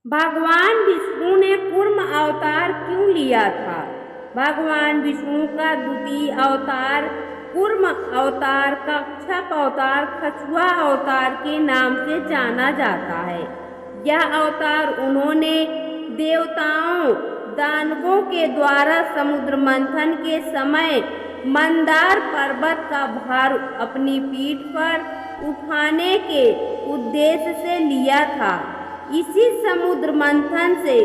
भगवान विष्णु ने कूर्म अवतार क्यों लिया था? भगवान विष्णु का द्वितीय अवतार कूर्म अवतार, कच्छप अवतार, कछुआ अवतार के नाम से जाना जाता है। यह अवतार उन्होंने देवताओं दानवों के द्वारा समुद्र मंथन के समय मंदार पर्वत का भार अपनी पीठ पर उठाने के उद्देश्य से लिया था। इसी समुद्र मंथन से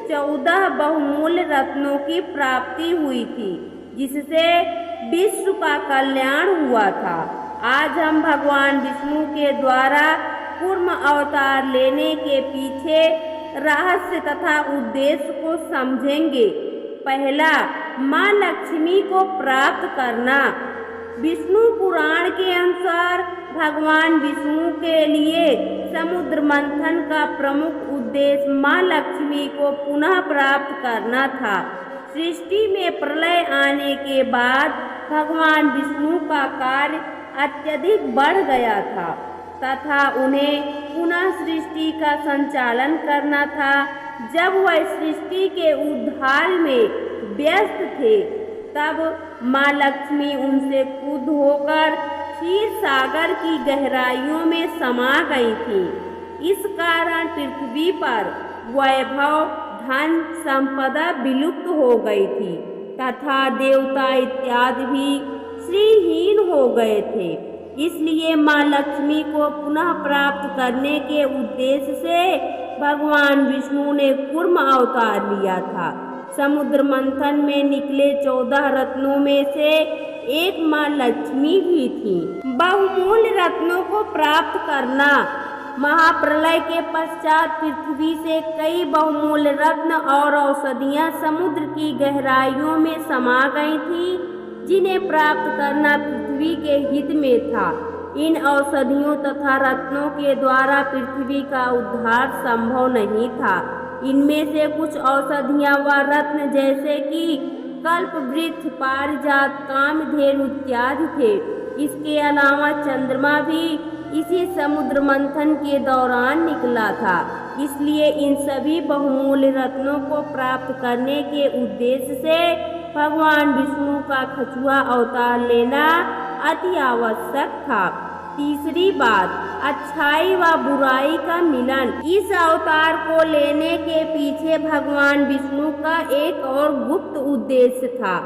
14 बहुमूल्य रत्नों की प्राप्ति हुई थी, जिससे विश्व का कल्याण हुआ था। आज हम भगवान विष्णु के द्वारा कूर्म अवतार लेने के पीछे रहस्य तथा उद्देश्य को समझेंगे। पहला, माँ लक्ष्मी को प्राप्त करना। विष्णु पुराण के अनुसार भगवान विष्णु के लिए समुद्र मंथन का प्रमुख उद्देश्य माँ लक्ष्मी को पुनः प्राप्त करना था। सृष्टि में प्रलय आने के बाद भगवान विष्णु का कार्य अत्यधिक बढ़ गया था तथा उन्हें पुनः सृष्टि का संचालन करना था। जब वह सृष्टि के उद्धार में व्यस्त थे, तब माँ लक्ष्मी उनसे क्रुद्ध होकर क्षीर सागर की गहराइयों में समा गई थी। इस कारण पृथ्वी पर वैभव, धन, संपदा विलुप्त हो गई थी तथा देवता इत्यादि भी श्रीहीन हो गए थे। इसलिए माँ लक्ष्मी को पुनः प्राप्त करने के उद्देश्य से भगवान विष्णु ने कूर्म अवतार लिया था। समुद्र मंथन में निकले 14 रत्नों में से एक माँ लक्ष्मी भी थी। बहुमूल्य रत्नों को प्राप्त करना। महाप्रलय के पश्चात पृथ्वी से कई बहुमूल्य रत्न और औषधियाँ समुद्र की गहराइयों में समा गई थी, जिन्हें प्राप्त करना पृथ्वी के हित में था। इन औषधियों तथा रत्नों के द्वारा पृथ्वी का उद्धार संभव नहीं था। इनमें से कुछ औषधियाँ व रत्न जैसे कि कल्प वृक्ष, पारिजात, कामधेनु इत्यादि थे। इसके अलावा चंद्रमा भी इसी समुद्र मंथन के दौरान निकला था। इसलिए इन सभी बहुमूल्य रत्नों को प्राप्त करने के उद्देश्य से भगवान विष्णु का कछुआ अवतार लेना अति आवश्यक था। तीसरी बात, अच्छाई व बुराई का मिलन। इस अवतार को लेने के पीछे भगवान विष्णु का एक और गुप्त उद्देश्य था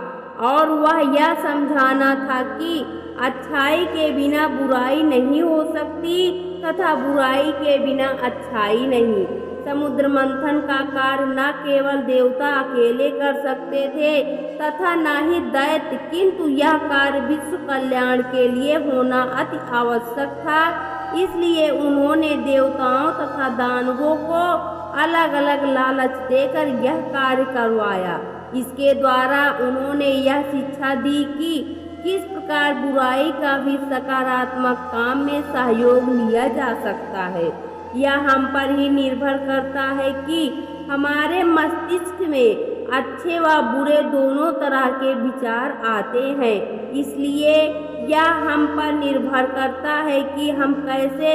और वह यह समझाना था कि अच्छाई के बिना बुराई नहीं हो सकती तथा बुराई के बिना अच्छाई नहीं। समुद्र मंथन का कार्य न केवल देवता अकेले कर सकते थे तथा न ही दैत्य, किंतु यह कार्य विश्व कल्याण के लिए होना अति आवश्यक था। इसलिए उन्होंने देवताओं तथा दानवों को अलग अलग लालच देकर यह कार्य करवाया। इसके द्वारा उन्होंने यह शिक्षा दी कि किस प्रकार बुराई का भी सकारात्मक काम में सहयोग लिया जा सकता है। यह हम पर ही निर्भर करता है कि हमारे मस्तिष्क में अच्छे व बुरे दोनों तरह के विचार आते हैं। इसलिए यह हम पर निर्भर करता है कि हम कैसे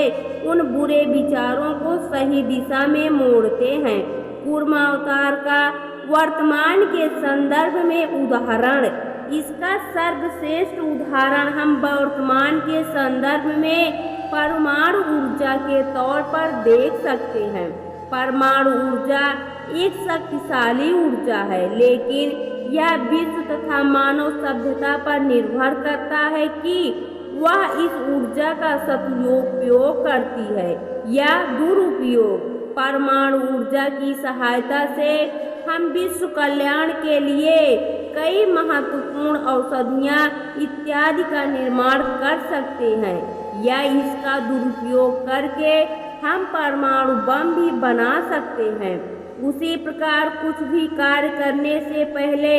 उन बुरे विचारों को सही दिशा में मोड़ते हैं। कूर्म अवतार का वर्तमान के संदर्भ में उदाहरण। इसका सर्वश्रेष्ठ उदाहरण हम वर्तमान के संदर्भ में परमाणु ऊर्जा के तौर पर देख सकते हैं। परमाणु ऊर्जा एक शक्तिशाली ऊर्जा है, लेकिन यह विश्व तथा मानव सभ्यता पर निर्भर करता है कि वह इस ऊर्जा का सदुपयोग करती है या दुरुपयोग। परमाणु ऊर्जा की सहायता से हम विश्व कल्याण के लिए कई महत्वपूर्ण औषधियाँ इत्यादि का निर्माण कर सकते हैं या इसका दुरुपयोग करके हम परमाणु बम भी बना सकते हैं। उसी प्रकार कुछ भी कार्य करने से पहले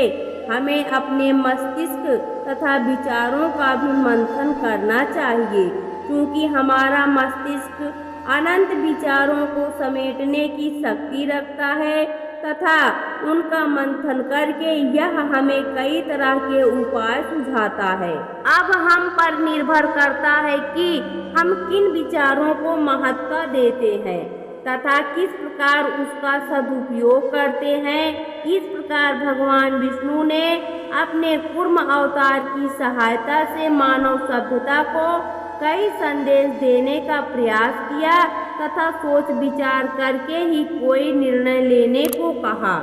हमें अपने मस्तिष्क तथा विचारों का भी मंथन करना चाहिए, क्योंकि हमारा मस्तिष्क अनंत विचारों को समेटने की शक्ति रखता है तथा उनका मंथन करके यह हमें कई तरह के उपाय सुझाता है। अब हम पर निर्भर करता है कि हम किन विचारों को महत्व देते हैं तथा किस प्रकार उसका सदुपयोग करते हैं। इस प्रकार भगवान विष्णु ने अपने कूर्म अवतार की सहायता से मानव सभ्यता को कई संदेश देने का प्रयास किया तथा सोच विचार करके ही कोई निर्णय लेने को कहा।